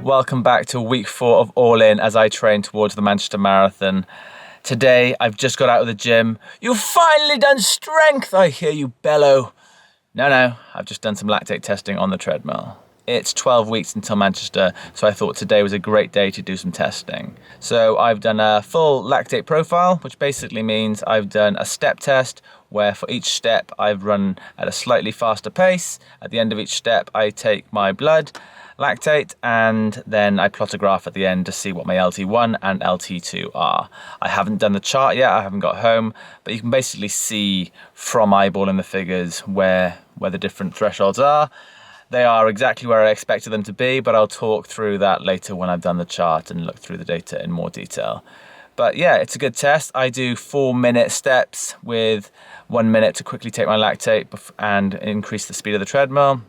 welcome back to week 4 of All In as I train towards the Manchester Marathon. Today, I've just got out of the gym. You've finally done strength, I hear you bellow. No, I've just done some lactate testing on the treadmill. It's 12 weeks until Manchester, so I thought today was a great day to do some testing. So I've done a full lactate profile, which basically means I've done a step test where for each step I've run at a slightly faster pace. At the end of each step, I take my blood, lactate, and then I plot a graph at the end to see what my LT1 and LT2 are. I haven't done the chart yet, I haven't got home, but you can basically see from eyeballing the figures where the different thresholds are. They are exactly where I expected them to be, but I'll talk through that later when I've done the chart and look through the data in more detail. But yeah, it's a good test. I do 4-minute steps with 1 minute to quickly take my lactate and increase the speed of the treadmill.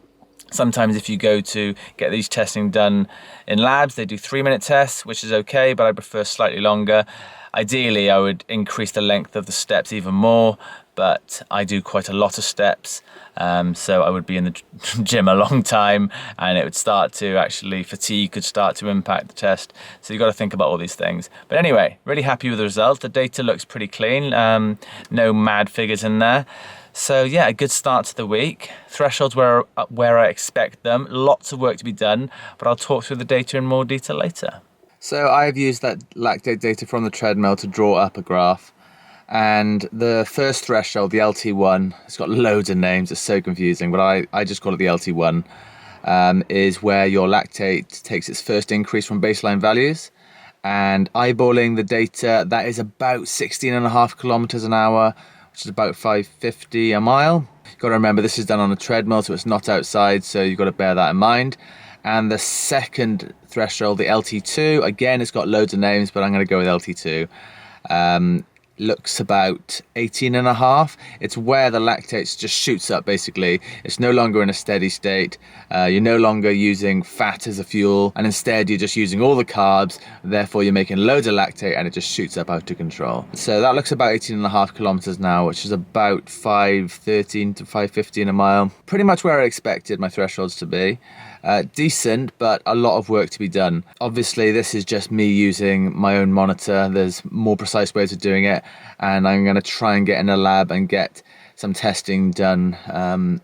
Sometimes if you go to get these testing done in labs, they do 3-minute tests, which is okay, but I prefer slightly longer. Ideally, I would increase the length of the steps even more, but I do quite a lot of steps. So I would be in the gym a long time and it would start to fatigue could start to impact the test. So you've got to think about all these things. But anyway, really happy with the result. The data looks pretty clean. No mad figures in there. So yeah, a good start to the week. Thresholds where I expect them. Lots of work to be done, but I'll talk through the data in more detail later. So I've used that lactate data from the treadmill to draw up a graph. And the first threshold, the LT1, it's got loads of names, it's so confusing, but I just call it the LT1, is where your lactate takes its first increase from baseline values. And eyeballing the data, that is about 16.5 kilometers an hour, which is about 550 a mile. You've got to remember this is done on a treadmill, so it's not outside, so you've got to bear that in mind. And the second threshold, the LT2, again, it's got loads of names, but I'm going to go with LT2. Looks about 18.5. It's where the lactate just shoots up, basically. It's no longer in a steady state. You're no longer using fat as a fuel, and instead you're just using all the carbs. Therefore, you're making loads of lactate, and it just shoots up out of control. So that looks about 18.5 kilometers now, which is about 513 to 515 a mile. Pretty much where I expected my thresholds to be. Decent, but a lot of work to be done. Obviously, this is just me using my own monitor. There's more precise ways of doing it, and I'm going to try and get in a lab and get some testing done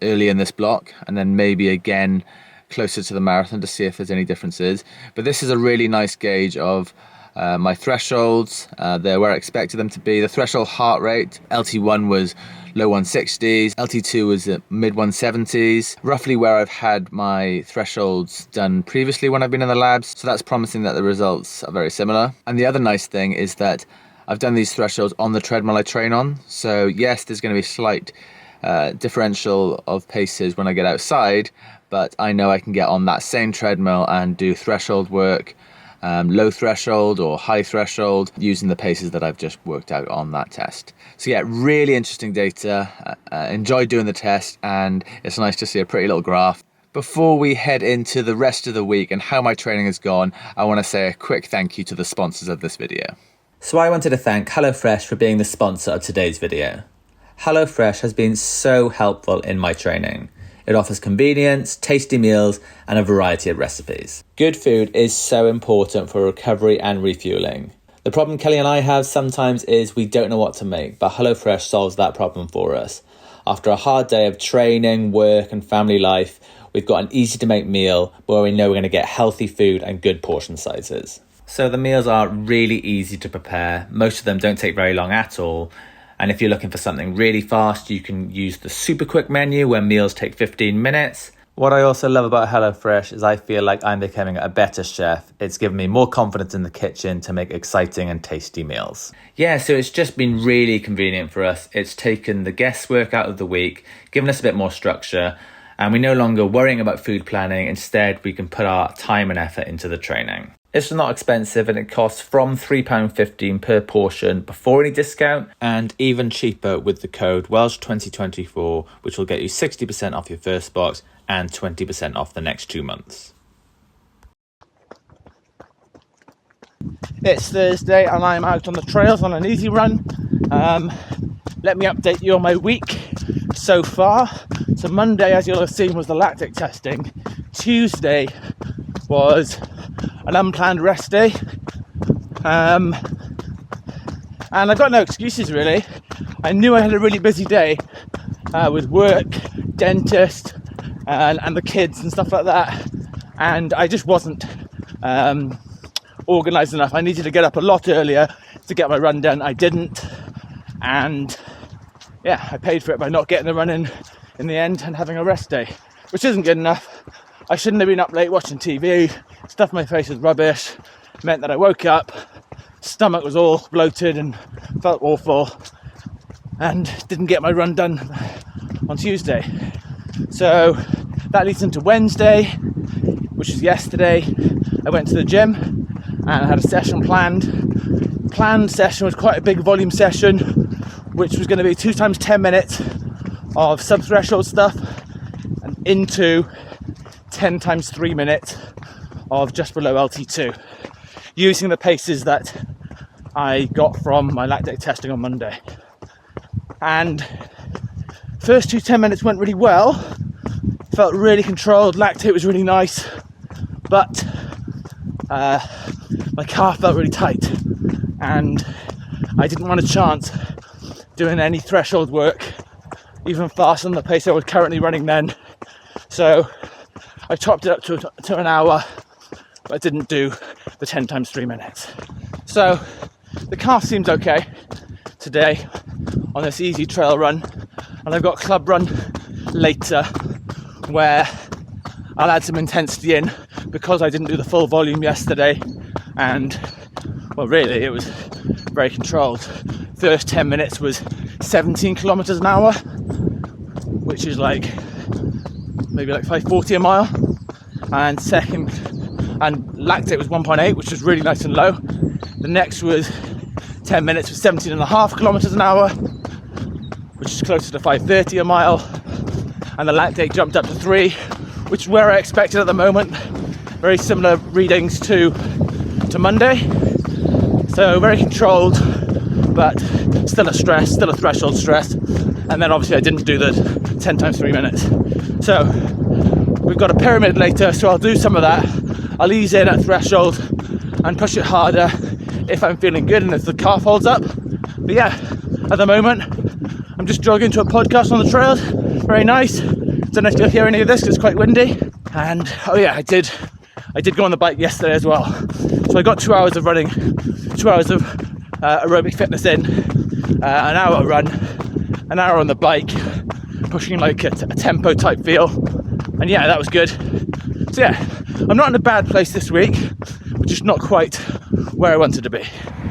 early in this block, and then maybe again closer to the marathon to see if there's any differences. But this is a really nice gauge of my thresholds. They're where I expected them to be. The threshold heart rate, LT1 was low 160s, LT2 was at mid 170s, roughly where I've had my thresholds done previously when I've been in the labs. So that's promising that the results are very similar. And the other nice thing is that I've done these thresholds on the treadmill I train on. So yes, there's going to be slight differential of paces when I get outside, but I know I can get on that same treadmill and do threshold work, low threshold or high threshold, using the paces that I've just worked out on that test. So yeah, really interesting data. Enjoyed doing the test, and it's nice to see a pretty little graph. Before we head into the rest of the week and how my training has gone, I want to say a quick thank you to the sponsors of this video. So I wanted to thank HelloFresh for being the sponsor of today's video. HelloFresh has been so helpful in my training. It offers convenience, tasty meals, and a variety of recipes. Good food is so important for recovery and refueling. The problem Kelly and I have sometimes is we don't know what to make, but HelloFresh solves that problem for us. After a hard day of training, work, and family life, we've got an easy-to-make meal where we know we're going to get healthy food and good portion sizes. So the meals are really easy to prepare. Most of them don't take very long at all. And if you're looking for something really fast, you can use the super quick menu where meals take 15 minutes. What I also love about HelloFresh is I feel like I'm becoming a better chef. It's given me more confidence in the kitchen to make exciting and tasty meals. Yeah, so it's just been really convenient for us. It's taken the guesswork out of the week, given us a bit more structure, and we're no longer worrying about food planning. Instead, we can put our time and effort into the training. It's not expensive, and it costs from £3.15 per portion before any discount, and even cheaper with the code Welsh2024, which will get you 60% off your first box and 20% off the next 2 months. It's Thursday and I'm out on the trails on an easy run. Let me update you on my week so far. So Monday, as you'll have seen, was the lactic testing. Tuesday was an unplanned rest day. And I've got no excuses really. I knew I had a really busy day with work, dentist, and the kids and stuff like that. And I just wasn't organised enough. I needed to get up a lot earlier to get my run done. I didn't. And yeah, I paid for it by not getting the run in the end and having a rest day, which isn't good enough. I shouldn't have been up late watching TV, stuffed my face with rubbish, meant that I woke up, stomach was all bloated and felt awful, and didn't get my run done on Tuesday. So that leads into Wednesday, which is yesterday. I went to the gym and I had a session planned. Planned session was quite a big volume session, which was going to be 2 times 10 minutes of sub-threshold stuff and into 10 times 3 minutes of just below LT2, using the paces that I got from my lactate testing on Monday. And first 2 10 minutes went really well, felt really controlled, lactate was really nice, but my calf felt really tight and I didn't want a chance doing any threshold work even faster than the pace I was currently running then. So I topped it up to an hour, but I didn't do the 10 times 3 minutes. So the calf seems okay today on this easy trail run, and I've got club run later where I'll add some intensity in because I didn't do the full volume yesterday, and well really it was very controlled. First 10 minutes was 17 kilometers an hour, which is like maybe like 540 a mile, and lactate was 1.8, which was really nice and low. The next was 10 minutes with 17.5 kilometers an hour, which is closer to 530 a mile, and the lactate jumped up to 3, which is where I expected at the moment. Very similar readings to Monday, so very controlled, but still a threshold stress. And then obviously I didn't do the 10 times 3 minutes. So we've got a pyramid later, so I'll do some of that. I'll ease in at threshold and push it harder if I'm feeling good and if the calf holds up. But yeah, at the moment I'm just jogging to a podcast on the trails. Very nice. Don't know if you'll hear any of this because it's quite windy. And oh yeah, I did go on the bike yesterday as well. So I got 2 hours of running, 2 hours of aerobic fitness in, an hour run, an hour on the bike, pushing like a tempo type feel, and yeah, that was good. So yeah, I'm not in a bad place this week, but just not quite where I wanted to be.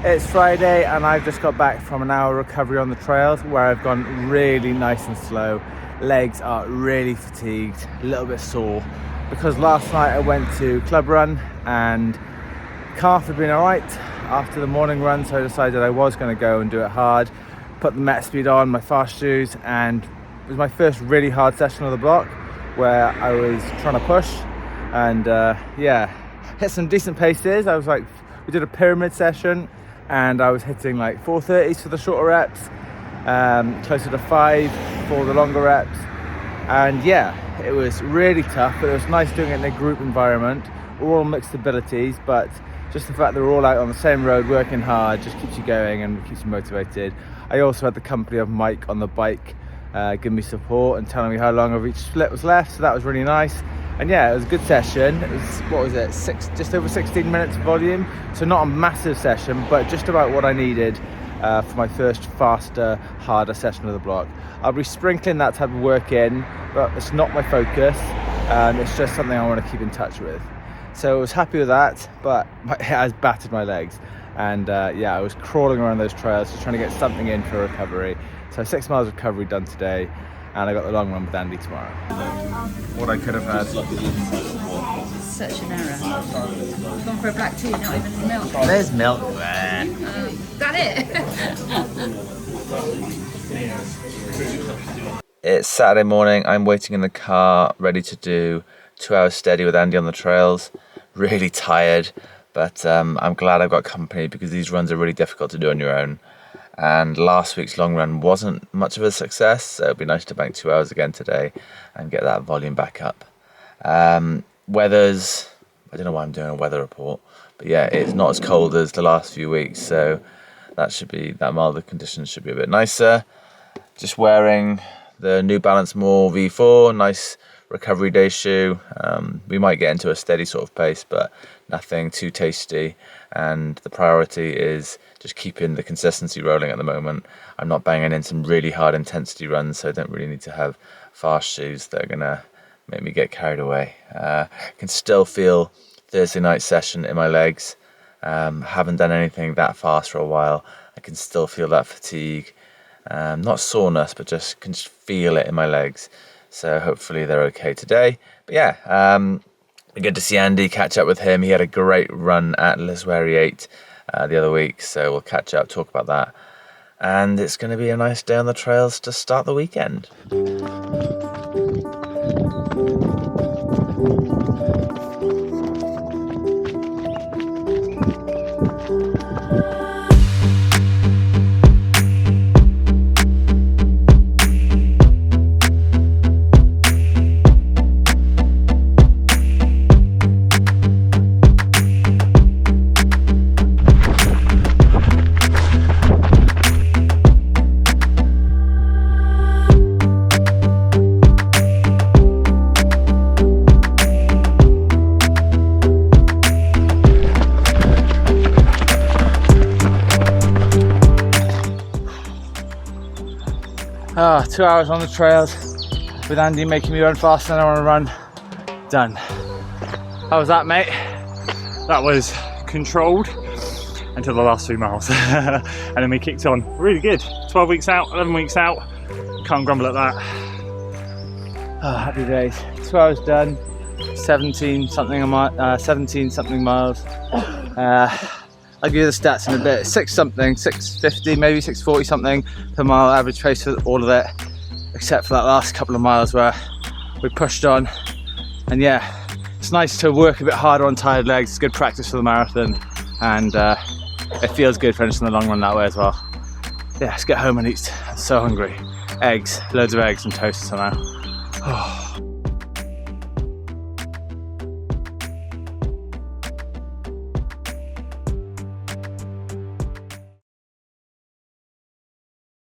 It's Friday and I've just got back from an hour recovery on the trails where I've gone really nice and slow. Legs are really fatigued, a little bit sore, because last night I went to club run and calf had been alright after the morning run, so I decided I was going to go and do it hard, put the Met Speed on, my fast shoes, and it was my first really hard session of the block where I was trying to push and yeah, hit some decent paces. We did a pyramid session and I was hitting like 430s for the shorter reps, closer to 5 for the longer reps, and yeah, it was really tough, but it was nice doing it in a group environment. We're all mixed abilities, but just the fact that we're all out on the same road working hard just keeps you going and keeps you motivated. I also had the company of Mike on the bike giving me support and telling me how long of each split was left, so that was really nice. And yeah, it was a good session. It was, just over 16 minutes of volume, so not a massive session, but just about what I needed for my first faster, harder session of the block. I'll be sprinkling that type of work in, but it's not my focus. It's just something I want to keep in touch with. So I was happy with that, but it has battered my legs. And yeah, I was crawling around those trails, just trying to get something in for recovery. So 6 miles of recovery done today, and I got the long run with Andy tomorrow. What I could have had. Such an error. Gone for a black tea, not even milk. There's milk there. That it? It's Saturday morning. I'm waiting in the car, ready to do 2 hours steady with Andy on the trails. Really tired, but I'm glad I've got company because these runs are really difficult to do on your own. And last week's long run wasn't much of a success, so it'd be nice to bank 2 hours again today and get that volume back up. Weather's, I don't know why I'm doing a weather report. But yeah, it's not as cold as the last few weeks, so that milder conditions should be a bit nicer. Just wearing the New Balance More V4, nice recovery day shoe. We might get into a steady sort of pace, but nothing too tasty. And the priority is just keeping the consistency rolling at the moment. I'm not banging in some really hard intensity runs, so I don't really need to have fast shoes that are gonna make me get carried away. I can still feel Thursday night session in my legs. Haven't done anything that fast for a while. I can still feel that fatigue. Not soreness, but just can just feel it in my legs. So hopefully they're okay today. But yeah, good to see Andy, catch up with him. He had a great run at Lisweri 8 the other week, so we'll catch up, talk about that. And it's going to be a nice day on the trails to start the weekend. Ah, 2 hours on the trails with Andy making me run faster than I want to run. Done. How was that, mate? That was controlled until the last 2 miles. And then we kicked on. Really good. 12 weeks out, 11 weeks out. Can't grumble at that. Oh, happy days. 2 hours done. 17 something miles. I'll give you the stats in a bit. 650, maybe 640 something per mile average pace for all of it, except for that last couple of miles where we pushed on. And yeah, it's nice to work a bit harder on tired legs. It's good practice for the marathon, and it feels good finishing the long run that way as well. Yeah, let's get home and eat. I'm so hungry. Eggs, loads of eggs and toast somehow. Oh.